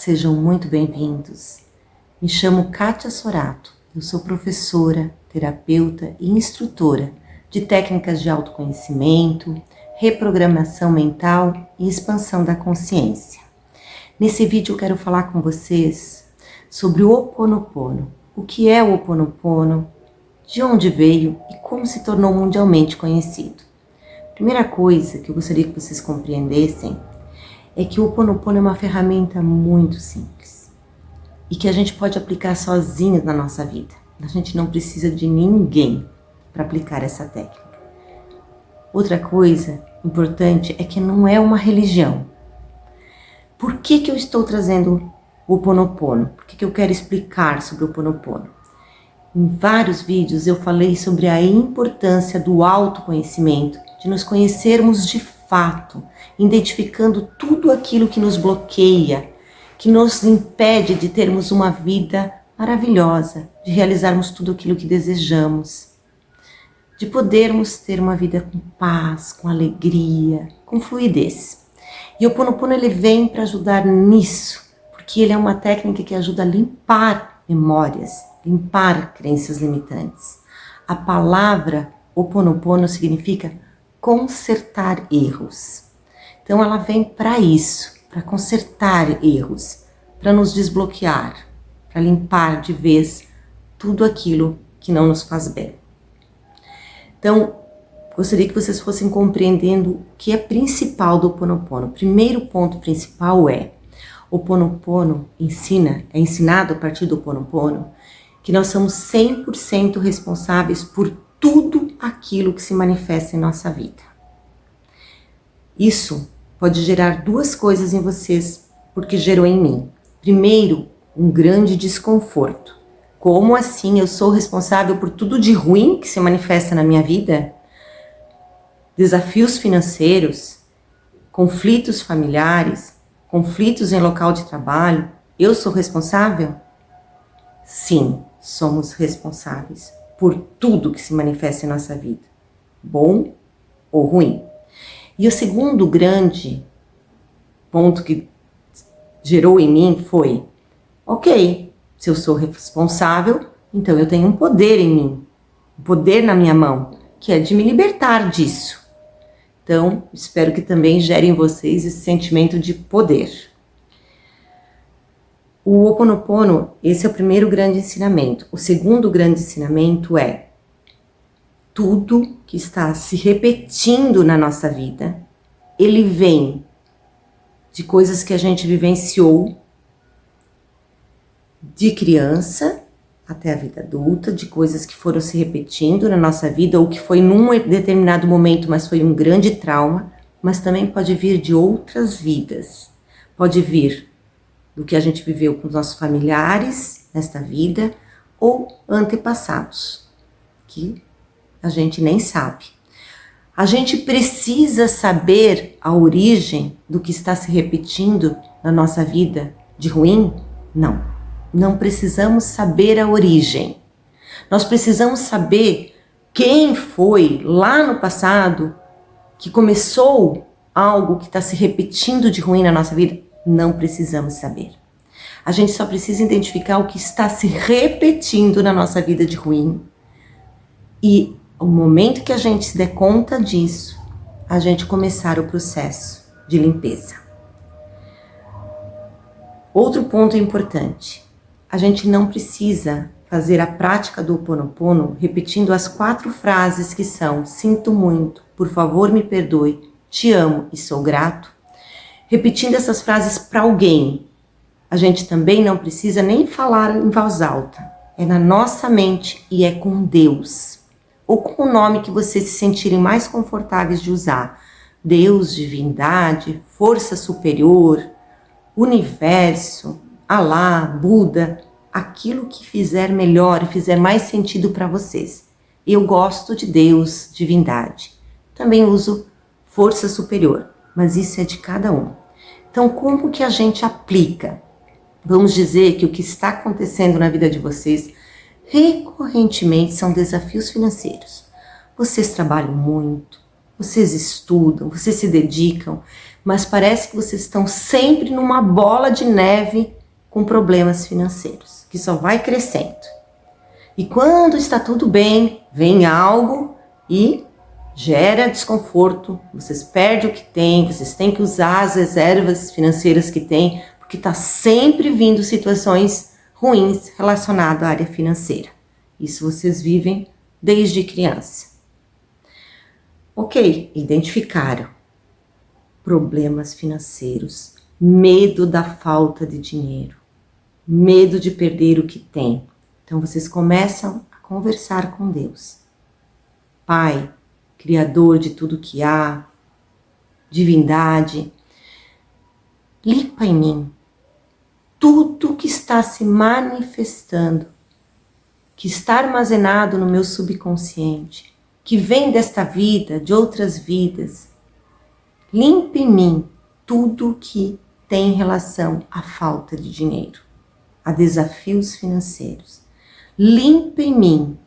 sejam muito bem-vindos. Me chamo Kátia Sorato, eu sou professora, terapeuta e instrutora de técnicas de autoconhecimento, reprogramação mental e expansão da consciência. Nesse vídeo eu quero falar com vocês sobre o Ho Oponopono. O que é o Ho Oponopono, de onde veio e como se tornou mundialmente conhecido. Primeira coisa que eu gostaria que vocês compreendessem é que o Ho Oponopono é uma ferramenta muito simples e que a gente pode aplicar sozinho na nossa vida. A gente não precisa de ninguém para aplicar essa técnica. Outra coisa importante é que não é uma religião. Por que eu estou trazendo o Ho Oponopono? Por que eu quero explicar sobre o Ho Oponopono? Em vários vídeos eu falei sobre a importância do autoconhecimento, de nos conhecermos de fato, identificando tudo aquilo que nos bloqueia, que nos impede de termos uma vida maravilhosa, de realizarmos tudo aquilo que desejamos, de podermos ter uma vida com paz, com alegria, com fluidez. E o Ho Oponopono ele vem para ajudar nisso, porque ele é uma técnica que ajuda a limpar memórias, limpar crenças limitantes. A palavra Ho Oponopono significa consertar erros. Então ela vem para isso, para consertar erros, para nos desbloquear, para limpar de vez tudo aquilo que não nos faz bem. Então, gostaria que vocês fossem compreendendo o que é principal do Ho Oponopono. O primeiro ponto principal é o Ho Oponopono é ensinado a partir do Ho Oponopono que nós somos 100% responsáveis por tudo aquilo que se manifesta em nossa vida. Isso pode gerar duas coisas em vocês, porque gerou em mim. Primeiro, um grande desconforto. Como assim eu sou responsável por tudo de ruim que se manifesta na minha vida? Desafios financeiros, conflitos familiares, conflitos em local de trabalho. Eu sou responsável? Sim, somos responsáveis por tudo que se manifesta em nossa vida, bom ou ruim. E o segundo grande ponto que gerou em mim foi, ok, se eu sou responsável, então eu tenho um poder em mim, um poder na minha mão, que é de me libertar disso. Então, espero que também gere em vocês esse sentimento de poder. O Ho Oponopono, esse é o primeiro grande ensinamento. O segundo grande ensinamento é tudo que está se repetindo na nossa vida, ele vem de coisas que a gente vivenciou de criança até a vida adulta, de coisas que foram se repetindo na nossa vida ou que foi num determinado momento, mas foi um grande trauma, mas também pode vir de outras vidas. Pode vir do que a gente viveu com os nossos familiares nesta vida ou antepassados, que a gente nem sabe. A gente precisa saber a origem do que está se repetindo na nossa vida de ruim? Não. Não precisamos saber a origem. Nós precisamos saber quem foi lá no passado que começou algo que está se repetindo de ruim na nossa vida. Não precisamos saber. A gente só precisa identificar o que está se repetindo na nossa vida de ruim. E o momento que a gente se der conta disso, a gente começar o processo de limpeza. Outro ponto importante. A gente não precisa fazer a prática do Ho Oponopono repetindo as 4 frases que são: sinto muito, por favor me perdoe, te amo e sou grato. Repetindo essas frases para alguém. A gente também não precisa nem falar em voz alta. É na nossa mente e é com Deus. Ou com o nome que vocês se sentirem mais confortáveis de usar. Deus, divindade, força superior, universo, Alá, Buda, aquilo que fizer melhor e fizer mais sentido para vocês. Eu gosto de Deus, divindade. Também uso força superior, mas isso é de cada um. Então, como que a gente aplica? Vamos dizer que o que está acontecendo na vida de vocês recorrentemente são desafios financeiros. Vocês trabalham muito, vocês estudam, vocês se dedicam, mas parece que vocês estão sempre numa bola de neve com problemas financeiros, que só vai crescendo. E quando está tudo bem, vem algo e gera desconforto, vocês perdem o que têm, vocês têm que usar as reservas financeiras que têm, porque está sempre vindo situações ruins relacionadas à área financeira. Isso vocês vivem desde criança. Ok, identificaram problemas financeiros, medo da falta de dinheiro, medo de perder o que tem. Então vocês começam a conversar com Deus. Pai, Criador de tudo que há, divindade, limpa em mim tudo que está se manifestando, que está armazenado no meu subconsciente, que vem desta vida, de outras vidas. Limpa em mim tudo que tem relação à falta de dinheiro, a desafios financeiros. Limpa em mim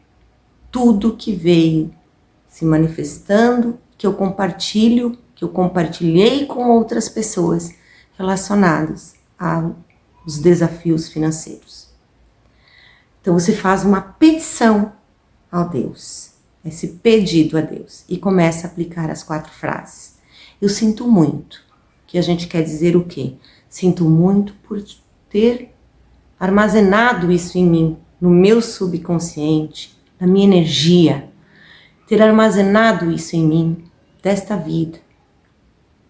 tudo que veio se manifestando, que eu compartilhei com outras pessoas relacionadas aos desafios financeiros. Então você faz uma petição ao Deus, esse pedido a Deus, e começa a aplicar as 4 frases. Eu sinto muito, que a gente quer dizer o quê? Sinto muito por ter armazenado isso em mim, no meu subconsciente, na minha energia, ter armazenado isso em mim, desta vida,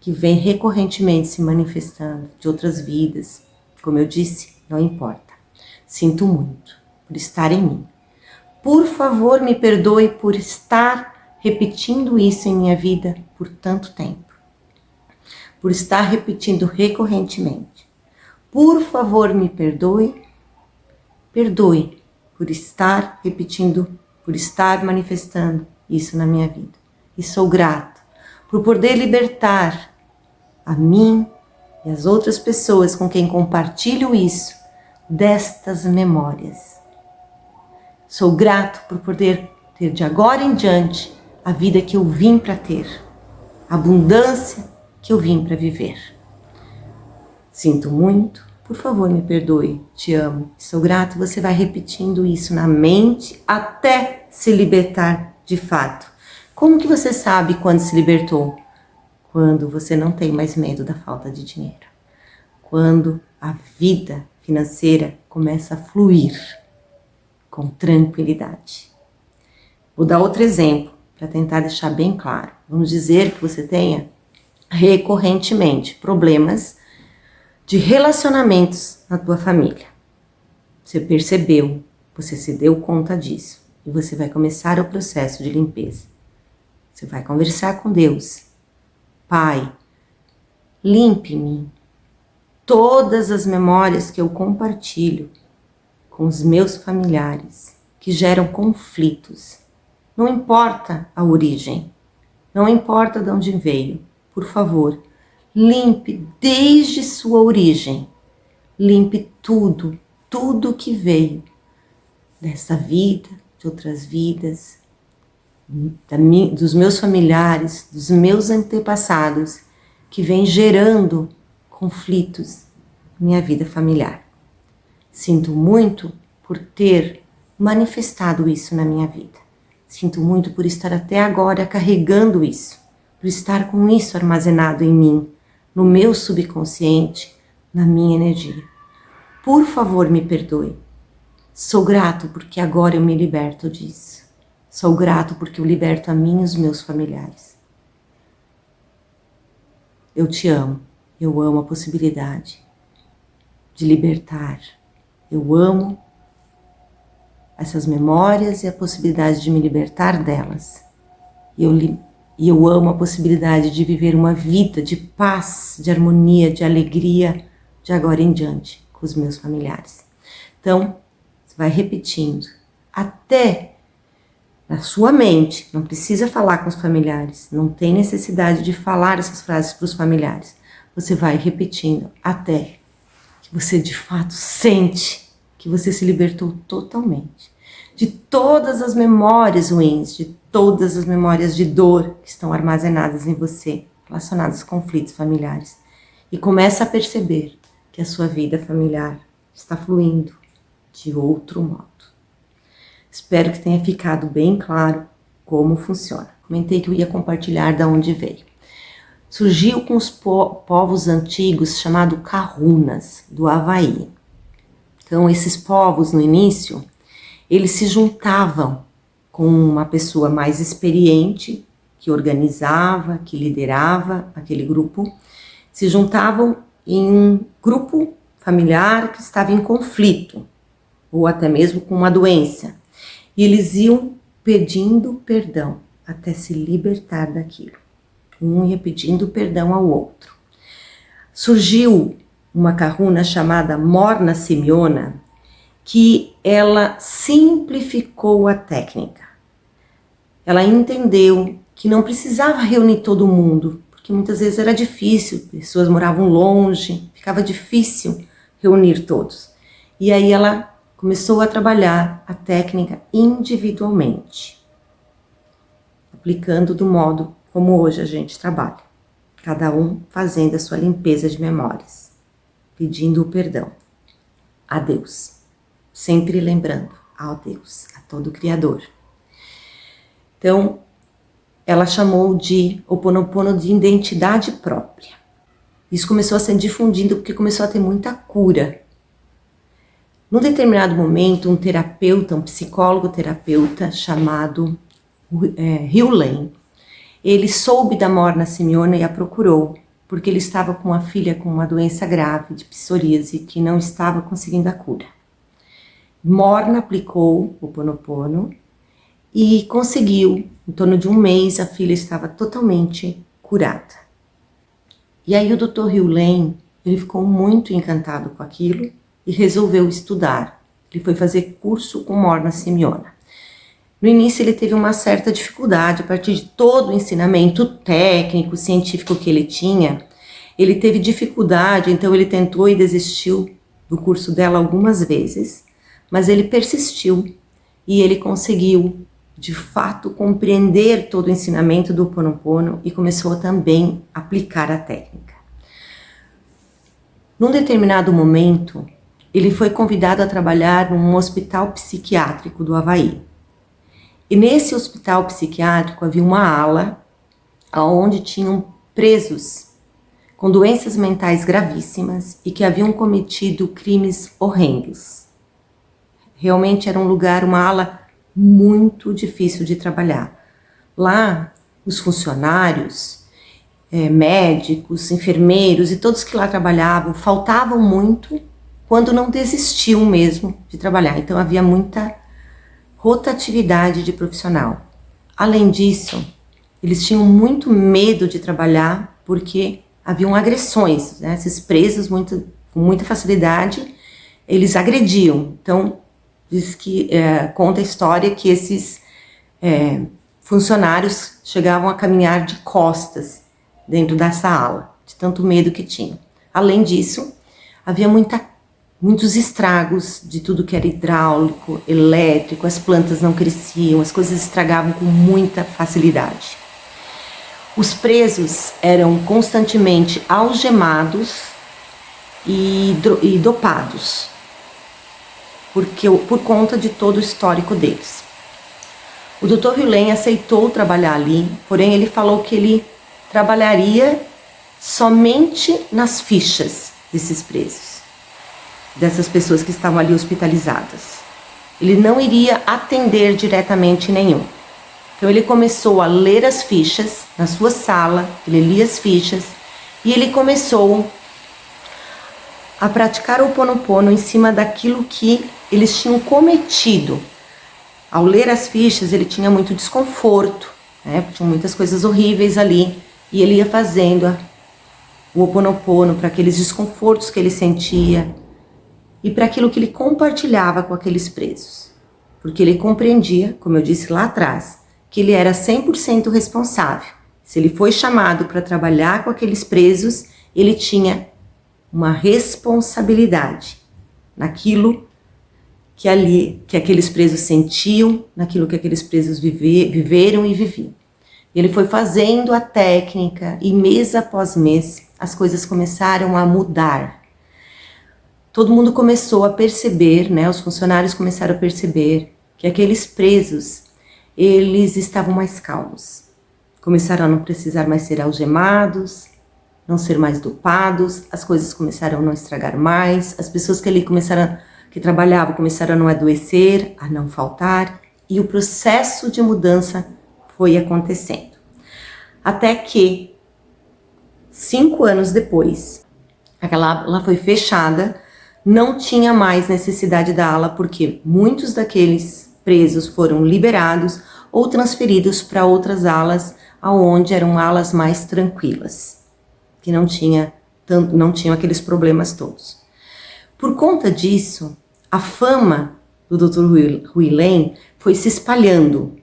que vem recorrentemente se manifestando, de outras vidas. Como eu disse, não importa. Sinto muito por estar em mim. Por favor, me perdoe por estar repetindo isso em minha vida por tanto tempo. Por estar repetindo recorrentemente. Por favor, me perdoe. Perdoe por estar repetindo, por estar manifestando isso na minha vida. E sou grato por poder libertar a mim e as outras pessoas com quem compartilho isso destas memórias. Sou grato por poder ter de agora em diante a vida que eu vim para ter, a abundância que eu vim para viver. Sinto muito, por favor me perdoe, te amo, sou grato. Você vai repetindo isso na mente até se libertar de fato. Como que você sabe quando se libertou? Quando você não tem mais medo da falta de dinheiro. Quando a vida financeira começa a fluir com tranquilidade. Vou dar outro exemplo para tentar deixar bem claro. Vamos dizer que você tenha recorrentemente problemas de relacionamentos na tua família. Você percebeu, você se deu conta disso e você vai começar o processo de limpeza. Você vai conversar com Deus. Pai, limpe-me todas as memórias que eu compartilho com os meus familiares, que geram conflitos. Não importa a origem, não importa de onde veio, por favor, limpe desde sua origem, limpe tudo que veio dessa vida, de outras vidas, dos meus familiares, dos meus antepassados, que vem gerando conflitos na minha vida familiar. Sinto muito por ter manifestado isso na minha vida. Sinto muito por estar até agora carregando isso, por estar com isso armazenado em mim, no meu subconsciente, na minha energia. Por favor, me perdoe. Sou grato porque agora eu me liberto disso. Sou grato porque eu liberto a mim e os meus familiares. Eu te amo. Eu amo a possibilidade de libertar. Eu amo essas memórias e a possibilidade de me libertar delas. E eu amo a possibilidade de viver uma vida de paz, de harmonia, de alegria, de agora em diante, com os meus familiares. Então, você vai repetindo, até na sua mente, não precisa falar com os familiares, não tem necessidade de falar essas frases para os familiares. Você vai repetindo até que você de fato sente que você se libertou totalmente de todas as memórias ruins, de todas as memórias de dor que estão armazenadas em você relacionadas a conflitos familiares e começa a perceber que a sua vida familiar está fluindo de outro modo. Espero que tenha ficado bem claro como funciona. Comentei que eu ia compartilhar de onde veio. Surgiu com os povos antigos chamados Kahunas, do Havaí. Então, esses povos, no início, eles se juntavam com uma pessoa mais experiente, que organizava, que liderava aquele grupo, se juntavam em um grupo familiar que estava em conflito, ou até mesmo com uma doença, e eles iam pedindo perdão até se libertar daquilo. Um ia pedindo perdão ao outro. Surgiu uma kahuna chamada Morna Simeona, que ela simplificou a técnica. Ela entendeu que não precisava reunir todo mundo, porque muitas vezes era difícil, pessoas moravam longe, ficava difícil reunir todos. E aí ela começou a trabalhar a técnica individualmente, aplicando do modo como hoje a gente trabalha, cada um fazendo a sua limpeza de memórias, pedindo o perdão a Deus, sempre lembrando ao Deus, a todo Criador. Então, ela chamou de Ho'oponopono de identidade própria. Isso começou a ser difundido porque começou a ter muita cura. Num determinado momento, um terapeuta, um psicólogo-terapeuta chamado Hugh Lane, ele soube da Morna Simeona e a procurou, porque ele estava com uma filha com uma doença grave de psoríase que não estava conseguindo a cura. Morna aplicou o Ho'oponopono e conseguiu, em torno de um mês, a filha estava totalmente curada. E aí o Dr. Hugh Lane, ele ficou muito encantado com aquilo e resolveu estudar. Ele foi fazer curso com Morna Simeona. No início ele teve uma certa dificuldade, a partir de todo o ensinamento técnico, científico que ele tinha, ele teve dificuldade, então ele tentou e desistiu do curso dela algumas vezes, mas ele persistiu e ele conseguiu, de fato, compreender todo o ensinamento do Ho'oponopono e começou também a aplicar a técnica. Num determinado momento, ele foi convidado a trabalhar num hospital psiquiátrico do Havaí. E nesse hospital psiquiátrico havia uma ala onde tinham presos com doenças mentais gravíssimas e que haviam cometido crimes horrendos. Realmente era um lugar, uma ala muito difícil de trabalhar. Lá, os funcionários, médicos, enfermeiros e todos que lá trabalhavam faltavam muito quando não desistiam mesmo de trabalhar. Então havia muita rotatividade de profissional. Além disso, eles tinham muito medo de trabalhar porque haviam agressões, né? Esses presos com muita facilidade, eles agrediam. Então, conta a história que esses funcionários chegavam a caminhar de costas dentro dessa ala, de tanto medo que tinham. Além disso, havia muitos estragos de tudo que era hidráulico, elétrico, as plantas não cresciam, as coisas estragavam com muita facilidade. Os presos eram constantemente algemados e dopados, por conta de todo o histórico deles. O Dr. Hugh Lane aceitou trabalhar ali, porém ele falou que ele trabalharia somente nas fichas desses presos, dessas pessoas que estavam ali hospitalizadas. Ele não iria atender diretamente nenhum. Então ele começou a ler as fichas na sua sala, ele lia as fichas e ele começou a praticar o Ho'oponopono em cima daquilo que eles tinham cometido. Ao ler as fichas ele tinha muito desconforto, né? Tinha muitas coisas horríveis ali e ele ia fazendo o Ho'oponopono para aqueles desconfortos que ele sentia e para aquilo que ele compartilhava com aqueles presos. Porque ele compreendia, como eu disse lá atrás, que ele era 100% responsável. Se ele foi chamado para trabalhar com aqueles presos, ele tinha uma responsabilidade naquilo que aqueles presos sentiam, naquilo que aqueles presos viveram e viviam. Ele foi fazendo a técnica e mês após mês as coisas começaram a mudar. Todo mundo começou a perceber, né, os funcionários começaram a perceber que aqueles presos, eles estavam mais calmos. Começaram a não precisar mais ser algemados, não ser mais dopados, as coisas começaram a não estragar mais, as pessoas que ali que trabalhavam começaram a não adoecer, a não faltar, e o processo de mudança foi acontecendo. Até que, 5 anos depois, aquela ala foi fechada, não tinha mais necessidade da ala, porque muitos daqueles presos foram liberados ou transferidos para outras alas, aonde eram alas mais tranquilas, que não tinham aqueles problemas todos. Por conta disso, a fama do Dr. Huilem foi se espalhando.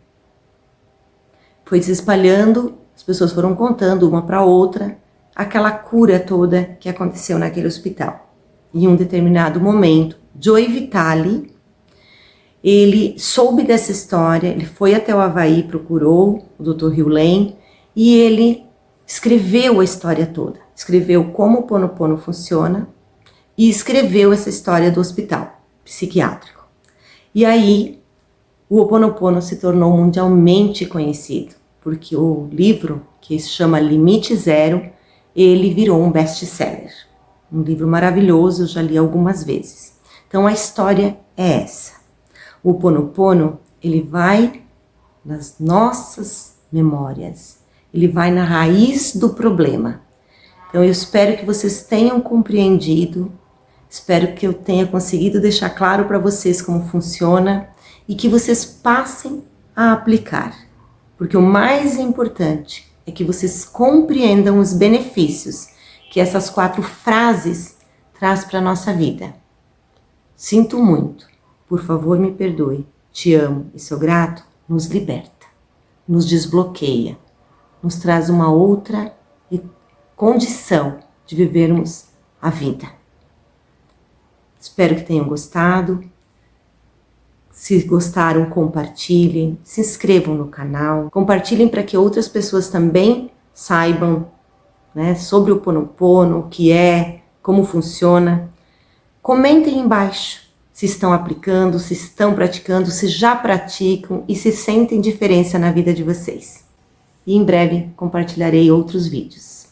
As pessoas foram contando uma para outra aquela cura toda que aconteceu naquele hospital. Em um determinado momento, Joe Vitale, ele soube dessa história, ele foi até o Havaí, procurou o Dr. Huilem e ele escreveu a história toda. Escreveu como o Ho'oponopono funciona e escreveu essa história do hospital psiquiátrico. E aí, o Ho'oponopono se tornou mundialmente conhecido, porque o livro, que se chama Limite Zero, ele virou um best-seller. Um livro maravilhoso, eu já li algumas vezes. Então, a história é essa. O Ho'oponopono, ele vai nas nossas memórias, ele vai na raiz do problema. Então, eu espero que vocês tenham compreendido, espero que eu tenha conseguido deixar claro para vocês como funciona e que vocês passem a aplicar. Porque o mais importante é que vocês compreendam os benefícios que essas 4 frases traz para a nossa vida. Sinto muito, por favor me perdoe, te amo e sou grato, nos liberta, nos desbloqueia, nos traz uma outra condição de vivermos a vida. Espero que tenham gostado. Se gostaram, compartilhem, se inscrevam no canal, compartilhem para que outras pessoas também saibam, né, sobre o Ho'oponopono, o que é, como funciona. Comentem embaixo se estão aplicando, se estão praticando, se já praticam e se sentem diferença na vida de vocês. E em breve compartilharei outros vídeos.